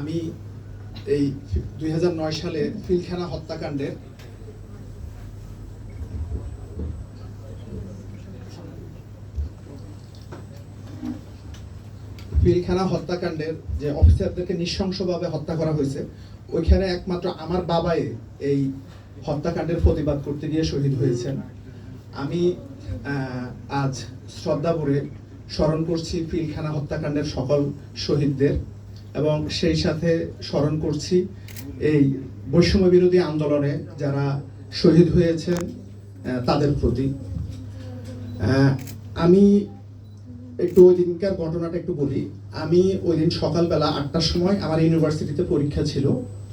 আমি এই 2009 সালে পিলখানা হত্যাকাণ্ডের যে অফিসারদেরকে নৃশংসভাবে হত্যা করা হয়েছে, ওইখানে একমাত্র আমার বাবাই এই হত্যাকাণ্ডের প্রতিবাদ করতে গিয়ে শহীদ হয়েছেন। আমি আজ শ্রদ্ধাভরে স্মরণ করছি পিলখানা হত্যাকাণ্ডের সকল শহীদদের এবং সেই সাথে স্মরণ করছি এই বৈষম্য বিরোধী আন্দোলনে যারা শহীদ হয়েছেন তাদের প্রতি। আমি একটু ওই দিনকার ঘটনাটা একটু বলি। আমি ওই দিন সকালবেলা 8টার সময় আমার ইউনিভার্সিটিতে পরীক্ষা ছিল,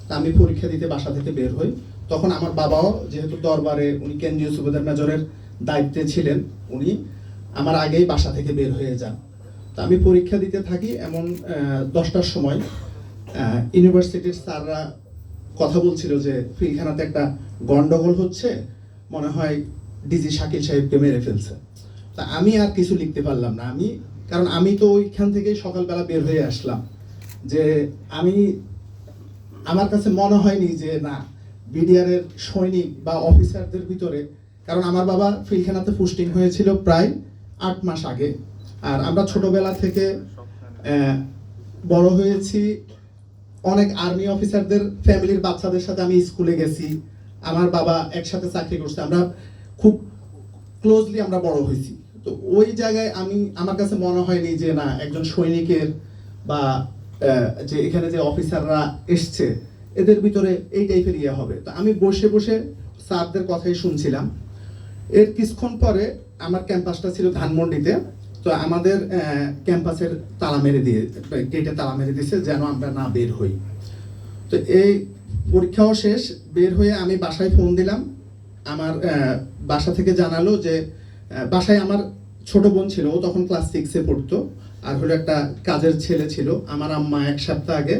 তা আমি পরীক্ষা দিতে বাসা থেকে বের হই। তখন আমার বাবাও যেহেতু দরবারে উনি কেন্দ্রীয় সুবেদার মেজরের দায়িত্বে ছিলেন, উনি আমার আগেই বাসা থেকে বের হয়ে যান। তা আমি পরীক্ষা দিতে থাকি। এমন 10টার সময় ইউনিভার্সিটির স্যাররা কথা বলছিল যে পিলখানাতে একটা গন্ডগোল হচ্ছে, মনে হয় ডিজি শাকিল সাহেবকে মেরে ফেলছে। তা আমি আর কিছু লিখতে পারলাম না, কারণ আমি তো ওইখান থেকে সকালবেলা বের হয়ে আসলাম, যে আমার কাছে মনে হয়নি যে না বিডিআরের সৈনিক বা অফিসারদের ভিতরে, কারণ আমার বাবা পিলখানাতে পোস্টিং হয়েছিল প্রায় 8 মাস আগে। আর আমরা ছোটবেলা থেকে বড় হয়েছি, অনেক আর্মি অফিসারদের ফ্যামিলির বাচ্চাদের সাথে আমি স্কুলে গেছি, আমার বাবা একসাথে চাকরি করছে, আমরা খুব ক্লোজলি আমরা বড় হয়েছি। তো ওই জায়গায় আমার কাছে মনে হয়নি যে না একজন সৈনিকের বা যে এখানে যে অফিসাররা এসছে এদের ভিতরে এই টাইপের ইয়ে হবে। তো আমি বসে বসে স্যারদের কথাই শুনছিলাম। এর কিছুক্ষণ পরে আমার ক্যাম্পাসটা ছিল ধানমন্ডিতে, তো আমাদের ক্যাম্পাসের গেটে তালা মেরে দিয়েছে যেন আমরা না বের হই। তো এই পরীক্ষাও শেষ, বের হয়ে আমি বাসায় ফোন দিলাম। আমার বাসা থেকে জানালো যে বাসায় আমার ছোট বোন ছিল, ও তখন ক্লাস 6-এ পড়তো, আর হলো একটা কাজের ছেলে ছিল। আমার আম্মা 1 সপ্তাহ আগে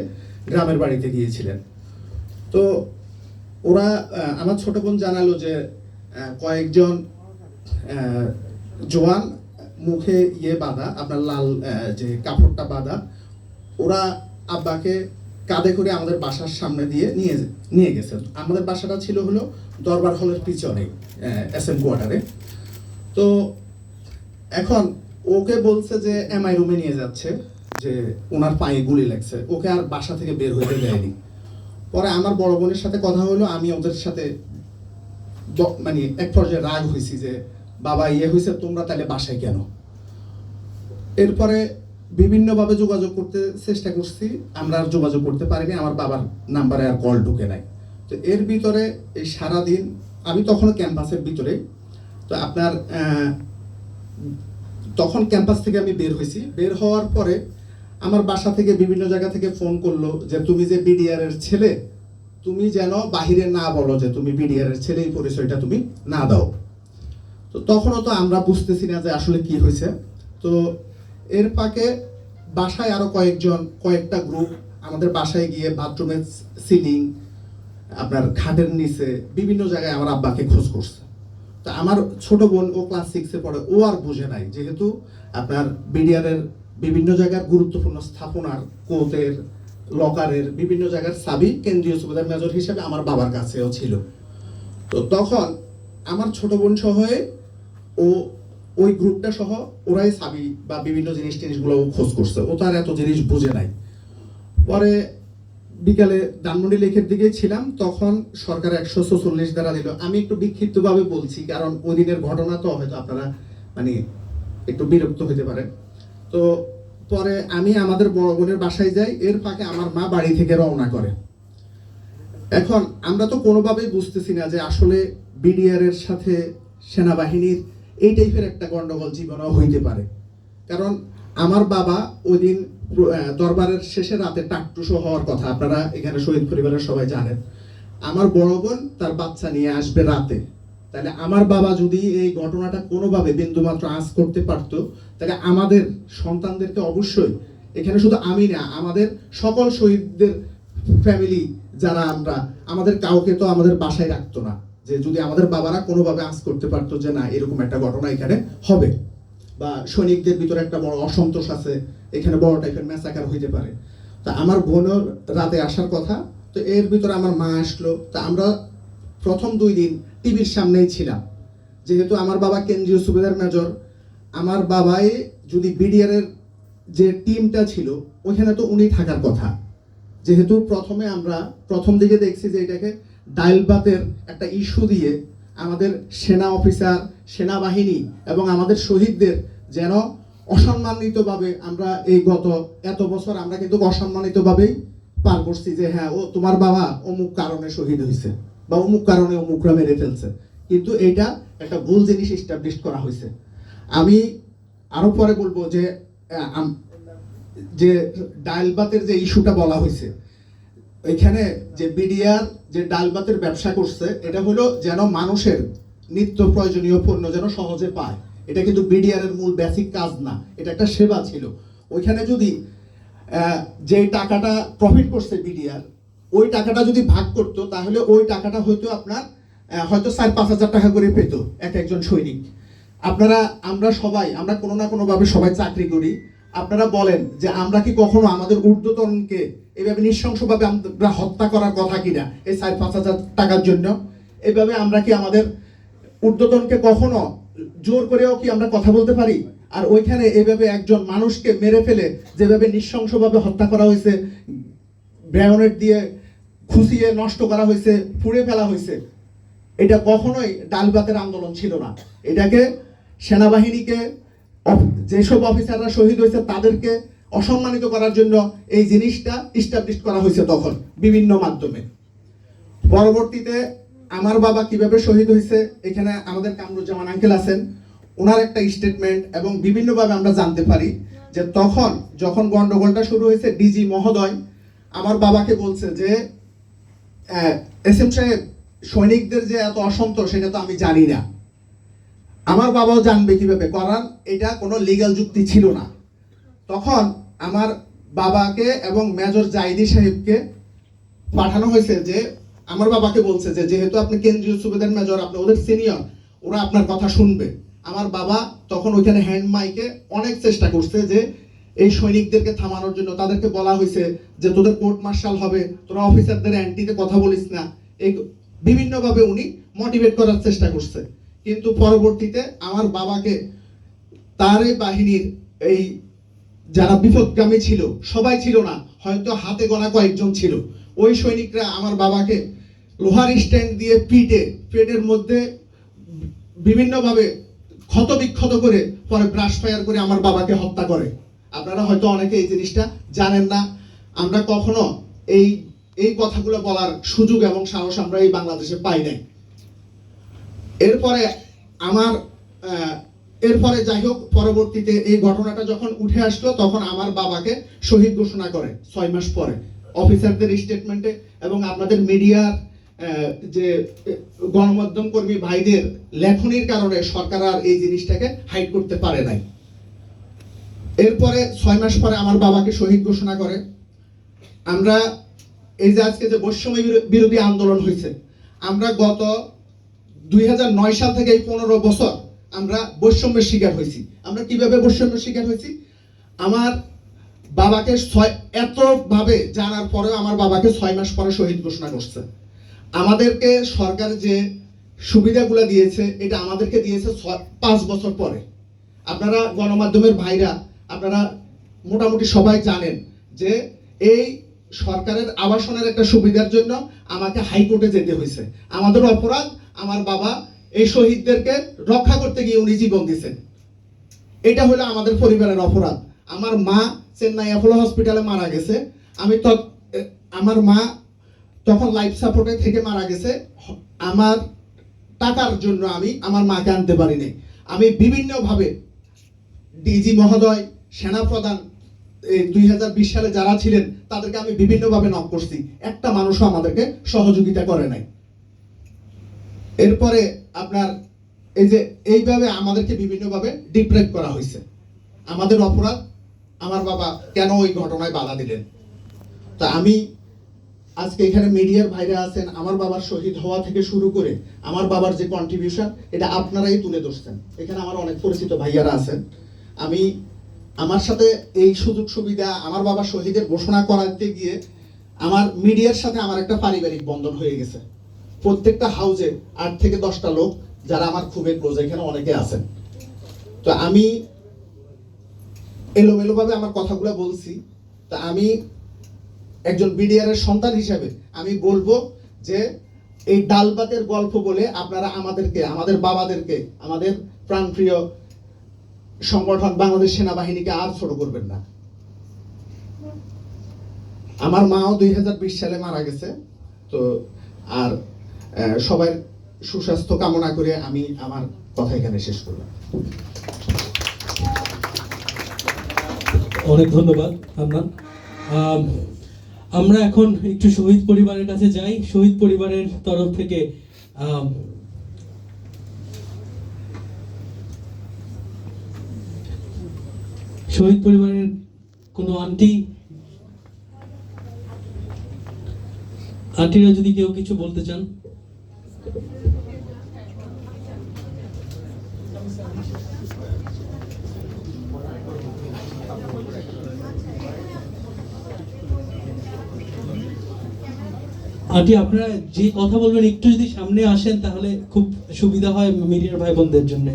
গ্রামের বাড়িতে গিয়েছিলেন। তো ওরা আমার ছোট বোন জানালো যে কয়েকজন জওয়ান মুখে বাঁধা, আপনার লাল যে কাপড়টা বাঁধা, ওরা আব্বাকে কাঁধে করে আমাদের বাসার সামনে দিয়ে নিয়ে গেছে। আমাদের বাসাটা ছিল হলো দরবার হলের পিছনে SM কোয়ার্টারে। তো এখন ওকে বলছে যে MI রুমে নিয়ে যাচ্ছে, যে ওনার পায়ে গুলি লাগছে, ওকে আর বাসা থেকে বের হতে দেয়নি। পরে আমার বড় বোনের সাথে কথা হলো, আমি ওদের সাথে মানে এক পর্যায়ে রাগ হয়েছি যে বাবা হয়েছে, তোমরা তাহলে বাসায় কেন? এরপরে বিভিন্নভাবে যোগাযোগ করতে চেষ্টা করছি, আমরা আর যোগাযোগ করতে পারিনি, আমার বাবার নাম্বারে আর কল ঢুকে নাই। তো এর ভিতরে এই সারাদিন আমি তখনও ক্যাম্পাসের ভিতরে, তো আপনার তখন ক্যাম্পাস থেকে আমি বের হয়েছি। বের হওয়ার পরে আমার বাসা থেকে বিভিন্ন জায়গা থেকে ফোন করলো যে তুমি যে বিডিআর এর ছেলে, তুমি যেন বাহিরে না বলো যে তুমি বিডিআর এর ছেলে, এই পরিচয়টা তুমি না দাও। তো তখনও তো আমরা বুঝতেছি না যে আসলে কি হয়েছে। তো এর ফাঁকে বাসায় আরো কয়েকটা গ্রুপ আমাদের বাসায় গিয়ে বাথরুমের সিলিং, আপনার খাটের নিচে বিভিন্ন জায়গায় আমার আব্বাকে খোঁজ করছে। তা আমার ছোট বোন, ও ক্লাস 6-এ পড়ে, ও আর বুঝে নাই, যেহেতু আপনার বিডিআর এর বিভিন্ন জায়গার গুরুত্বপূর্ণ স্থাপনার, কোর্টের, লকারের বিভিন্ন জায়গার চাবি কেন্দ্রীয় সুবেদার মেজর হিসেবে আমার বাবার কাছেও ছিল। তো তখন আমার ছোট বোন সহ ওই গ্রুপটা সহ ওরাই চাবি বা বিভিন্ন জিনিসগুলো খোঁজ করছে, ও তার এত জিনিস বুঝে নাই। পরে বিকালে ধানমন্ডি লেকের দিকে ছিলাম, তখন সরকার 144 ধারা দিল। আমি একটু বিক্ষিপ্তভাবে বলছি, কারণ ওই দিনের ঘটনা তো হয়তো আপনারা মানে একটু বিরক্ত হতে পারেন। তো পরে আমি আমাদের বড় বোনের বাসায় যাই, এর ফাঁকে আমার মা বাড়ি থেকে রওনা করে। এখন আমরা তো কোনোভাবেই বুঝতেছি না যে আসলে বিডিআর এর সাথে সেনাবাহিনীর এই টাইপের একটা গন্ডগোল জীবনেও হইতে পারে। কারণ আমার বাবা ওই দিন দরবারের শেষে রাতে টাকটুসো হওয়ার কথা, আপনারা এখানে শহীদ পরিবারের সবাই জানেন। আমার বড় বোন তার বাচ্চা নিয়ে আসবে রাতে, তাহলে আমার বাবা যদি এই ঘটনাটা কোনোভাবে বিন্দুমাত্র আঁচ করতে পারতো, তাহলে আমাদের সন্তানদেরকে অবশ্যই, এখানে শুধু আমি না, আমাদের সকল শহীদদের ফ্যামিলি যারা আমাদের কাউকে তো আমাদের বাসায় রাখতো না, যে যদি আমাদের বাবারা কোনোভাবে আঁচ করতে পারতো যে না এরকম একটা ঘটনা এখানে হবে, বা সৈনিকদের ভিতরে একটা বড় অসন্তোষ আছে, এখানে বড় টাইপের ম্যাসাকার হইতে পারে। তা আমার বোনের রাতে আসার কথা, তো এর ভিতরে আমার মা আসলো। তা আমরা প্রথম 2 দিন টিভির সামনেই ছিলাম, যেহেতু আমার বাবা কেন্দ্রীয় সুবেদার মেজর। আমার বাবাই যদি বিডিআর এর যে টিমটা ছিল ওইখানে তো উনি থাকার কথা, যেহেতু আমরা প্রথম দিকে দেখছি যে এটাকে ডাইলবাতের একটা ইস্যু দিয়ে আমাদের সেনা অফিসার, সেনাবাহিনী এবং আমাদের শহীদদের যেন অসম্মানিতভাবে আমরা এই গত এত বছর আমরা কিন্তু অসম্মানিতভাবেই পার করছি, যে হ্যাঁ ও তোমার বাবা অমুক কারণে শহীদ হয়েছে বা অমুক কারণে অমুকরা মেরে ফেলছে, কিন্তু এটা একটা ভুল জিনিস এস্টাবলিশ করা হয়েছে। আমি আরো পরে বলবো যে যে ডালবাতের যে ইস্যুটা বলা হয়েছে, এখানে যে বিডিআর যে ডালবাতের ব্যবসা করছে, এটা হলো যেন মানুষের নিত্য প্রয়োজনীয় পণ্য যেন সহজে পায়। এটা কিন্তু বিডিআর এর মূল বেসিক কাজ না, এটা একটা সেবা ছিল। ওইখানে যদি যে টাকাটা প্রফিট করছে বিডিআর, ওই টাকাটা যদি ভাগ করতো তাহলে ওই টাকাটা হয়তো আপনার হয়তো 4-5 হাজার টাকা করে পেত একজন সৈনিক। আমরা সবাই আমরা কোনো না কোনোভাবে সবাই চাকরি করি। আপনারা বলেন যে আমরা কি কখনো আমাদের ঊর্ধ্বতনকে এইভাবে নৃশংসভাবে আমরা হত্যা করার কথা কিনা এই 4-5 হাজার টাকার জন্য? এইভাবে আমরা কি আমাদের ঊর্ধ্বতনকে কখনো জোর করেও কি আমরা কথা বলতে পারি? আর ওইখানে এইভাবে একজন মানুষকে মেরে ফেলে যেভাবে নৃশংসভাবে হত্যা করা হয়েছে, গ্রেনেড দিয়ে খুঁচিয়ে নষ্ট করা হয়েছে, পুড়ে ফেলা হয়েছে, এটা কখনোই ডালবাতের আন্দোলন ছিল না। এটাকে সেনাবাহিনীকে, যেসব অফিসাররা শহীদ হয়েছে তাদেরকে অসম্মানিত করার জন্য এই জিনিসটা ইস্টাবলিশ করা হয়েছে তখন বিভিন্ন মাধ্যমে। পরবর্তীতে আমার বাবা কিভাবে শহীদ হয়েছে, এখানে আমাদের কামরুজ্জামান আঙ্কেল আছেন, ওনার একটা স্টেটমেন্ট এবং বিভিন্নভাবে আমরা জানতে পারি যে তখন যখন গন্ডগোলটা শুরু হয়েছে, ডিজি মহোদয় আমার বাবাকে বলছে যে এসএম সাহেব, সৈনিকদের যে এত অসন্তোষ সেটা তো আমি জানি না। আমার বাবাও জানবে কিভাবে, কারণ এটা কোনো লিগ্যাল যুক্তি ছিল না। তখন আমার বাবাকে এবং মেজর জাইদি সাহেবকে পাঠানো হয়েছে, যে আমার বাবাকে বলছে যে যেহেতু আপনি কেন্দ্রীয় সুবেদার মেজর, আপনি ওদের সিনিয়র, ওরা আপনার কথা শুনবে। আমার বাবা তখন ওইখানে হ্যান্ড মাইকে অনেক চেষ্টা করছে যে এই সৈনিকদেরকে থামানোর জন্য। তাদেরকে বলা হয়েছে যে তোদের কোর্ট মার্শাল হবে, তোরা অফিসারদের অ্যান্টিতে কথা বলিস না, এই বিভিন্নভাবে উনি মোটিভেট করার চেষ্টা করছে। কিন্তু পরবর্তীতে আমার বাবাকে তার এই বাহিনীর এই যারা বিপদগামী ছিল, সবাই ছিল না, হয়তো হাতে গোনা কয়েকজন ছিল, ওই সৈনিকরা আমার বাবাকে লোহার স্ট্যান্ড দিয়ে পেটের মধ্যে বিভিন্নভাবে ক্ষত বিক্ষত করে পরে ব্রাশ ফায়ার করে আমার বাবাকে হত্যা করে। আপনারা হয়তো অনেকে এই জিনিসটা জানেন না। আমরা কখনো এই কথাগুলো বলার সুযোগ এবং সাহস আমরা এই বাংলাদেশে পাই নাই। এরপরে যাই হোক, পরবর্তীতে এই ঘটনাটা যখন উঠে আসলো তখন আমার বাবাকে শহীদ ঘোষণা করে 6 মাস পরে অফিসারদের স্টেটমেন্টে, এবং আপনাদের মিডিয়ার যে গণমাধ্যম কর্মী ভাইদের লেখনির কারণে সরকার আর এই জিনিসটাকে হাইড করতে পারে নাই। এরপরে 6 মাস পরে আমার বাবাকে শহীদ ঘোষণা করে। আমরা এই যে আজকে যে বৈষম্য বিরোধী আন্দোলন হয়েছে, আমরা গত 2009 সাল থেকে এই 15 বছর আমরা বৈষম্যের শিকার হয়েছি। আমরা কিভাবে বৈষম্যের শিকার হয়েছি? আমার বাবাকে এতভাবে জানার পরেও আমার বাবাকে 6 মাস পরে শহীদ ঘোষণা করছে। আমাদেরকে সরকার যে সুবিধাগুলো দিয়েছে, এটা আমাদেরকে দিয়েছে 5 বছর পরে। আপনারা গণমাধ্যমের ভাইরা, আপনারা মোটামুটি সবাই জানেন যে এই সরকারের আবাসনের একটা সুবিধার জন্য আমাকে হাইকোর্টে যেতে হয়েছে। আমাদের অপরাধ, আমার বাবা এই শহীদদেরকে রক্ষা করতে গিয়ে উনি জীবন দিয়েছেন। এটা হলো আমাদের পরিবারের অপরাধ। আমার মা চেন্নাই অ্যাপোলো হসপিটালে মারা গেছে। আমার মা তখন লাইফ সাপোর্টে থেকে মারা গেছে। আমার টাকার জন্য আমি আমার মাকে আনতে পারিনি। আমি বিভিন্নভাবে ডিজি মহোদয়, সেনাপ্রধান 2020 সালে যারা ছিলেন তাদেরকে আমি বিভিন্নভাবে নক করছি, একটা মানুষও আমাদেরকে সহযোগিতা করে নাই। এরপরে আপনার এই যে এইভাবে আমাদেরকে বিভিন্নভাবে ডিপ্রেট করা হয়েছে। আমাদের অপরাধ, আমার বাবা কেন ওই ঘটনায় বাধা দিলেন? তা আমি আজকে এখানে মিডিয়ার ভাইরা আছেন, আমার বাবার শহীদ হওয়া থেকে শুরু করে আমার বাবার যে কন্ট্রিবিউশন, এটা আপনারাই তুলে ধরছেন। এখানে আমার অনেক পরিচিত ভাইয়ারা আছেন। আমি আমার সাথে এই সুযোগ সুবিধা আমার বাবা শহীদের ঘোষণা করাতে গিয়ে আমার মিডিয়ার সাথে আমার একটা পারিবারিক বন্ধন হয়ে গেছে। প্রত্যেকটা হাউজে 8 থেকে 10টা লোক যারা আমার খুবই ক্লোজ, এখানে অনেকে আছেন। তো আমি এলোমেলোভাবে আমার কথাগুলো বলছি। তা আমি একজন বিডিআর এর সন্তান হিসেবে আমি বলবো যে এই ডাল ভাতের গল্প বলে আপনারা আমাদেরকে, আমাদের বাবাদেরকে, আমাদের প্রাণপ্রিয় সংগঠন বাংলাদেশ সেনাবাহিনীকে আর ছোট করবেন না। আমার মাও 2020 সালে মারা গেছে। তো আর সবার সুস্বাস্থ্য কামনা করে আমি আমার কথা এখানে শেষ করলাম। অনেক ধন্যবাদ হান্নান। আমরা এখন একটু শহীদ পরিবারের কাছে যাই। শহীদ পরিবারের তরফ থেকে শহীদ পরিবারের কোনো আন্টিরা যদি কেউ কিছু বলতে চান। আন্টি, আপনারা যে কথা বলবেন একটু যদি সামনে আসেন তাহলে খুব সুবিধা হয় মিডিয়ার ভাই বোনদের জন্য।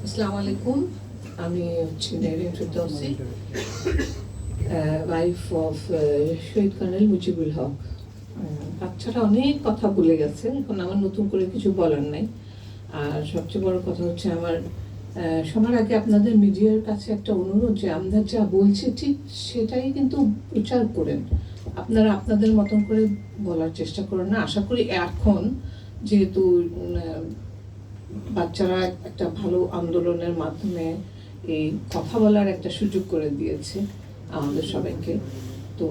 আসসালামু আলাইকুম, আমি হচ্ছি নারিন ফেরদৌসী, ওয়াইফ অফ শহীদ কর্নেল মুজিবুল হক। বাচ্চারা অনেক কথা বলে গেছে, এখন আমার নতুন করে কিছু বলার নাই। আর সবচেয়ে বড় কথা হচ্ছে আমার সবার আগে আপনাদের মিডিয়ার কাছে একটা অনুরোধ যে আমরা যা বলছি ঠিক সেটাই কিন্তু প্রচার করেন। আপনারা আপনাদের মতন করে বলার চেষ্টা করেন না। আশা করি এখন যেহেতু বাচ্চারা একটা ভালো আন্দোলনের মাধ্যমে এই কথা বলার একটা সুযোগ করে দিয়েছে আমাদের সবাইকে, তো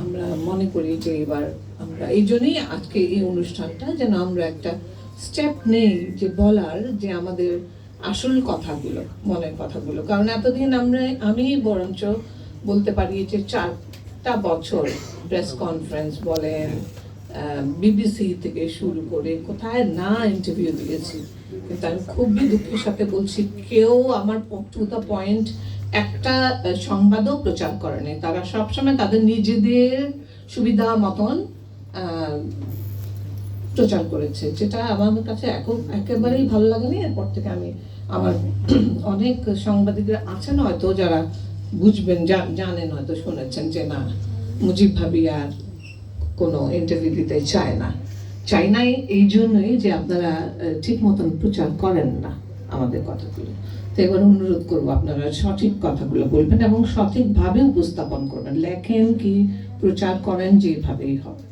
আমরা মনে করি যে এবার আমরা এই জন্যই আজকে এই অনুষ্ঠানটা যেন আমরা একটা স্টেপ নেই যে বলার যে আমাদের আসল কথাগুলো, মনের কথাগুলো। কারণ এতদিন আমি বরঞ্চ বলতে পারি যে 4টা বছর প্রেস কনফারেন্স বলেন, বিবিসি থেকে শুরু করে কোথায় না ইন্টারভিউ দিয়েছি, কিন্তু আমি খুবই দুঃখের সাথে বলছি কেউ আমার টু দ্য পয়েন্ট একটা সংবাদও প্রচার করেনি। তারা সবসময় তাদের নিজেদের সুবিধা মতন প্রচার করেছে, যেটা আমার কাছে একেবারেই ভালো লাগেনি। এরপর থেকে আমি আমার অনেক সাংবাদিকরা আছেন হয়তো যারা বুঝবেন, জানেন, হয়তো শুনেছেন যে না, মুজিব ভাবি আর কোনো ইন্টারভিউ দিতে চাই নাই এই জন্যই যে আপনারা ঠিক মতন প্রচার করেন না আমাদের কথাগুলো। তো এবার অনুরোধ করবো আপনারা সঠিক কথাগুলো বলবেন এবং সঠিকভাবে উপস্থাপন করবেন, লেখেন কি প্রচার করেন যেভাবেই হবে,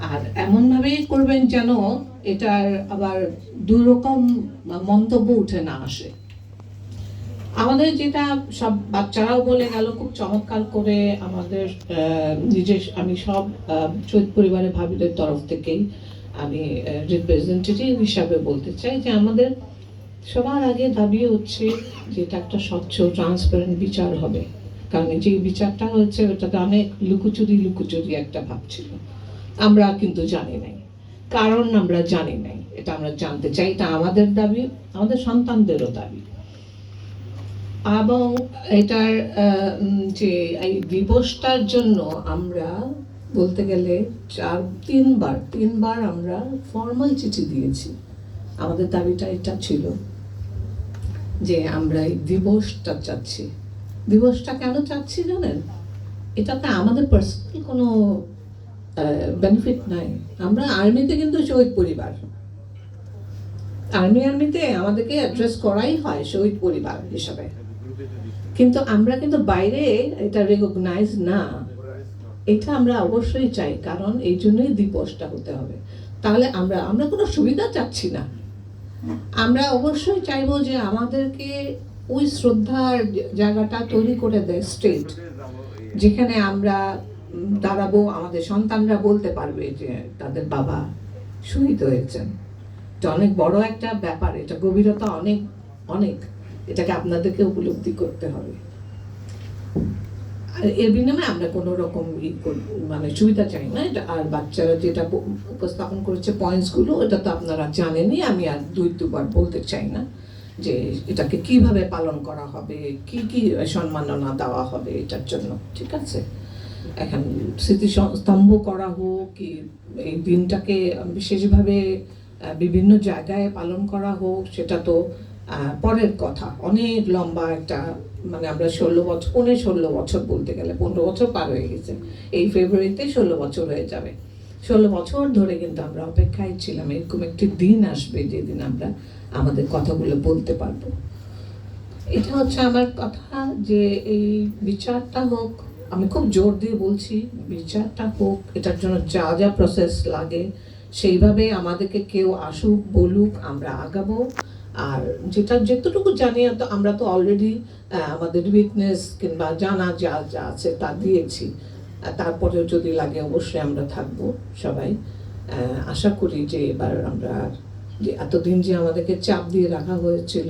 আর এমনভাবেই করবেন যেন এটার আবার দুরকম মন্তব্য উঠে না আসে। আমাদের যেটা সব বাচ্চারাও বলে গেল খুব চমৎকার করে, আমাদের আমি সব শহীদ পরিবারের ভাবিদের তরফ থেকেই আমি রিপ্রেজেন্টেটিভ হিসাবে বলতে চাই যে আমাদের সবার আগে দাবি হচ্ছে যে এটা একটা স্বচ্ছ ট্রান্সপারেন্ট বিচার হবে। কারণ যে বিচারটা হচ্ছে ওটাতে অনেক লুকোচুরি একটা ভাব ছিল, আমরা কিন্তু জানি নাই, কারণ আমরা জানি নাই, এটা আমরা জানতে চাই। এটা আমাদের দাবি, আমাদের সন্তানদেরও দাবি। এবং এটার যে এই দিবসটার জন্য আমরা বলতে গেলে তিনবার আমরা ফর্মাল চিঠি দিয়েছি। আমাদের দাবিটা এটা ছিল যে আমরা এই দিবসটা চাচ্ছি। দিবসটা কেন চাচ্ছি জানেন? এটাতে আমাদের পার্সোনাল কোনো বেনিফিট নাই। আমরা আর্মিতে কিন্তু শহীদ পরিবার, আর্মিতে আমাদেরকে অ্যাড্রেস করাই হয় শহীদ পরিবার হিসাবে, কিন্তু আমরা কিন্তু বাইরে এটা রেকগনাইজ না। এটা আমরা অবশ্যই চাই, কারণ এই জন্যই দিবসটা হতে হবে। তাহলে আমরা কোনো সুবিধা চাচ্ছি না, আমরা অবশ্যই চাইবো যে আমাদেরকে ওই শ্রদ্ধার জায়গাটা তৈরি করে দেয় স্টেট, যেখানে আমরা দাঁড়াবো, আমাদের সন্তানরা বলতে পারবে যে তাদের বাবা শহীদ হয়েছেন। এটা অনেক বড় একটা ব্যাপার, এটা গভীরতা অনেক অনেক, এটাকে আপনাদেরকে উপলব্ধি করতে হবে। আর এর বিনিময়ে আমরা কোনো রকম মানে সুবিধা চাই না। এটা আর বাচ্চারা যেটা উপস্থাপন করেছে পয়েন্টসগুলো, এটা তো আপনারা জানেনই, আমি আর দুবার বলতে চাই না যে এটাকে কিভাবে পালন করা হবে, কি কি সম্মাননা দেওয়া হবে এটার জন্য, ঠিক আছে। এখন স্মৃতিস্তম্ভ করা হোক কি এই দিনটাকে বিশেষভাবে বিভিন্ন জায়গায় পালন করা হোক, সেটা তো পরের কথা। অনেক লম্বা একটা, মানে আমরা 16 বছর বলতে গেলে 15 বছর পার হয়ে গেছে, এই ফেব্রুয়ারিতে 16 বছর হয়ে যাবে। 16 বছর ধরে কিন্তু আমরা অপেক্ষায় ছিলাম এরকম একটি দিন আসবে যেদিন আমরা আমাদের কথাগুলো বলতে পারবো। এটা হচ্ছে আমার কথা, যে এই বিচারটা হোক, আমি খুব জোর দিয়ে বলছি, বিচারটা হোক, এটার জন্য যা যা প্রসেস লাগে সেইভাবে আমাদেরকে কেউ আসুক বলুক, আমরা আগাবো। আর যেটা যেতটুকু জানি আমরা তো অলরেডি আমাদের উইটনেস কিংবা জানা যা যা আছে তা দিয়েছি। তারপরেও যদি লাগে অবশ্যই আমরা থাকবো সবাই। আশা করি যে এবার আমরা, যে এতদিন যে আমাদেরকে চাপ দিয়ে রাখা হয়েছিল,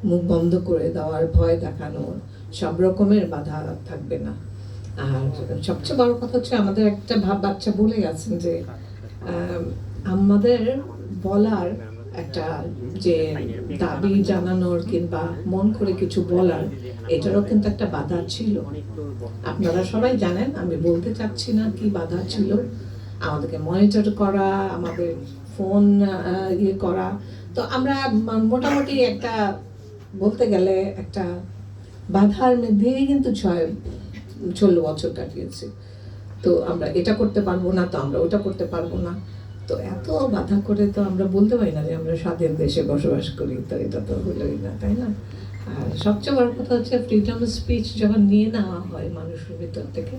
মুখ বন্ধ করে দেওয়ার, ভয় দেখানোর, সব রকমের বাধা থাকবে না। আর সবচেয়ে বড় কথা হচ্ছে, আমাদের একটা বাচ্চা বলে গেছেন যে আমাদের বলার একটা, যে দাবি জানানোর কিংবা মন করে কিছু বলার, এটারও কিন্তু একটা বাধা ছিল। আপনারা সবাই জানেন, আমি বলতে চাচ্ছি না কি বাধা ছিল। আমাদেরকে মনিটর করা, আমাদের ফোন ইয়ে করা, তো আমরা মোটামুটি একটা বলতে গেলে একটা বাধার মধ্যেই কিন্তু 16 বছর কাটিয়েছি। তো আমরা এটা করতে পারবো না, তো আমরা ওটা করতে পারবো না, তো এত বাধা করে তো আমরা বলতে পারি না যে আমরা স্বাধীন দেশে বসবাস করি, তো এটা তো হলোই না, তাই না? আর সবচেয়ে বড় কথা হচ্ছে, ফ্রিডম অফ স্পিচ যখন নিয়ে নেওয়া হয় মানুষের ভিতর থেকে,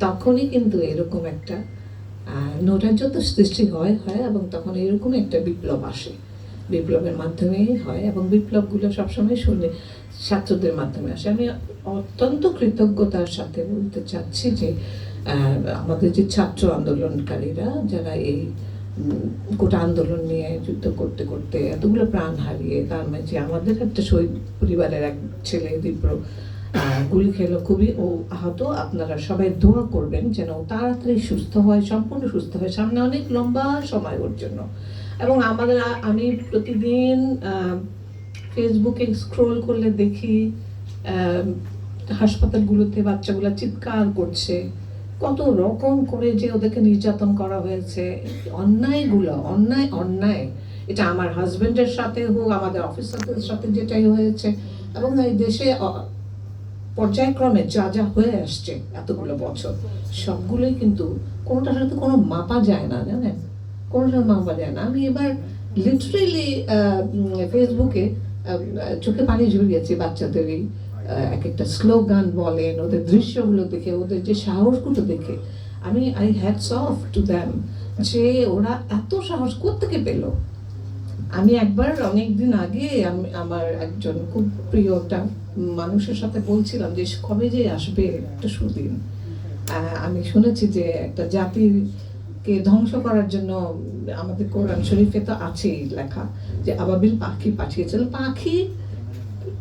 তখনই কিন্তু এরকম একটা নৈরাজ্য তো সৃষ্টি হয়, এবং তখন এরকম একটা বিপ্লব আসে। বিপ্লবের মাধ্যমেই হয়, এবং বিপ্লবগুলো সবসময় শুনে ছাত্রদের মাধ্যমে আসে। আমি অত্যন্ত কৃতজ্ঞতার সাথে বলতে চাচ্ছি যে আমাদের যে ছাত্র আন্দোলনকারীরা, যারা এই গোটা আন্দোলন নিয়ে যুদ্ধ করতে করতে এতগুলো প্রাণ হারিয়ে, তার মাঝে আমাদের একটা শহীদ পরিবারের এক ছেলে দীপ্র গুলি খেলো, খুবই ও আহত। আপনারা সবাই দোয়া করবেন যেন তাড়াতাড়ি সুস্থ হয়, সম্পূর্ণ সুস্থ হয়, সামনে অনেক লম্বা সময় ওর জন্য। এবং আমি প্রতিদিন ফেসবুকে স্ক্রোল করলে দেখি হাসপাতালগুলোতে বাচ্চাগুলো চিৎকার করছে, কত রকম করে যে ওদেরকে নির্যাতন করা হয়েছে। অন্যায় এটা আমার হাজবেন্ডের সাথে হোক, আমাদের অফিসারদের সাথে যেটাই হয়েছে, এবং এই দেশে পর্যায়ক্রমে যা যা হয়ে আসছে এতগুলো বছর, সবগুলোই কিন্তু কোনোটার সাথে কোনো মাপা যায় না, জানেন, কোনোটার মাপা যায় না। আমি এবার লিটারেলি ফেসবুকে চোখে পানি ঝরিয়েছি বাচ্চাদের এই এক একটা স্লোগান বলেন, ওদের দৃশ্যগুলো দেখে, ওদের যে সাহসগুলো দেখে, I hats off to them, যে ওরা এত সাহস কোত্থেকে পেল। আমি একবার অনেকদিন আগে আমার একজন খুব প্রিয় একটা মানুষের সাথে বলছিলাম যে কবে যে আসবে একটা সুদিন। আমি শুনেছি যে একটা জাতিকে ধ্বংস করার জন্য আমাদের কোরআন শরীফে তো আছেই লেখা যে আবাবিল পাখি পাঠিয়েছিল। পাখি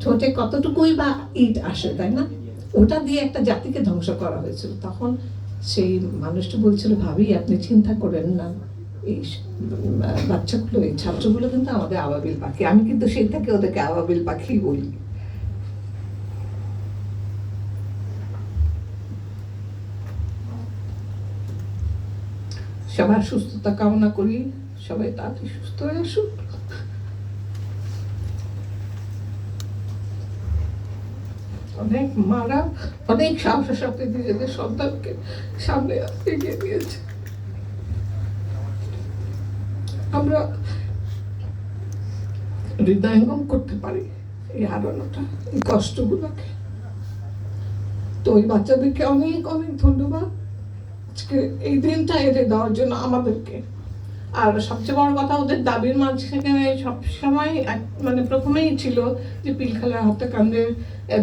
ঠোঁটে কতটুকুই বা ইট আসে, তাই না? ওটা দিয়ে একটা জাতিকে ধ্বংস করা হয়েছিল। তখন সেই মানুষটা বলছিল, ভাবি আপনি চিন্তা করেন না, এই বাচ্চাগুলো, এই ছাত্রগুলো কিন্তু আমাদের আবাবিল পাখি। আমি কিন্তু সেই থেকে ওদেরকে আবাবিল পাখি বলি। সবার সুস্থতা কামনা করি, সবাই তাড়াতাড়ি সুস্থ হয়ে আসুক। অনেক মারা অনেক সাহসের সাথে নিজেদের সন্তানকে সামনে এগিয়ে দিয়েছে। আমরা হৃদয়ঙ্গম করতে পারি এই হারানোটা, এই কষ্টগুলোকে। তো ওই বাচ্চাদেরকে অনেক অনেক ধন্যবাদ আজকে এই দিনটা এনে দেওয়ার জন্য আমাদেরকে। আর সবচেয়ে বড় কথা, ওদের দাবির মাঝখানে সবসময় মানে প্রথমেই ছিল যে পিলখালা হত্যাকাণ্ডের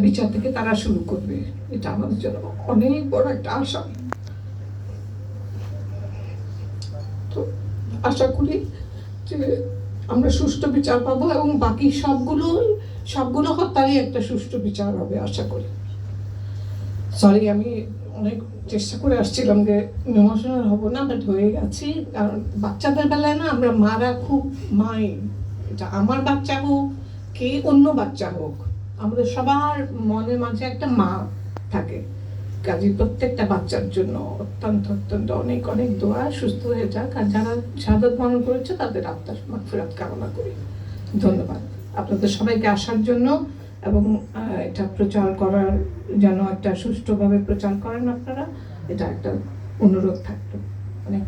বিচার থেকে তারা শুরু করবে। এটা আমাদের জন্য অনেক বড় একটা আশা। তো আশা করি যে আমরা সুষ্ঠু বিচার পাবো এবং বাকি সবগুলো হত্যারই একটা সুষ্ঠু বিচার হবে আশা করি। সরি, আমি অনেক চেষ্টা করে আসছিলাম যে ইমোশনাল হব না, বাট হয়ে গেছি। কারণ বাচ্চাদের বেলায় না আমরা মারা খুব মাই, এটা আমার বাচ্চা হোক কে অন্য বাচ্চা হোক, আমাদের সবার মনের মাঝে একটা মা থাকে। কাজে প্রত্যেকটা বাচ্চার জন্য অত্যন্ত অত্যন্ত অনেক অনেক দোয়া, সুস্থ হয়ে যাক। আর যারা শাহাদাত বরণ করেছে তাদের আত্মার মাগফিরাত কামনা করি। ধন্যবাদ আপনাদের সবাইকে আসার জন্য, এবং এটা প্রচার করার যেন একটা সুষ্ঠুভাবে প্রচার করেন আপনারা, এটা একটা অনুরোধ থাকলো। অনেক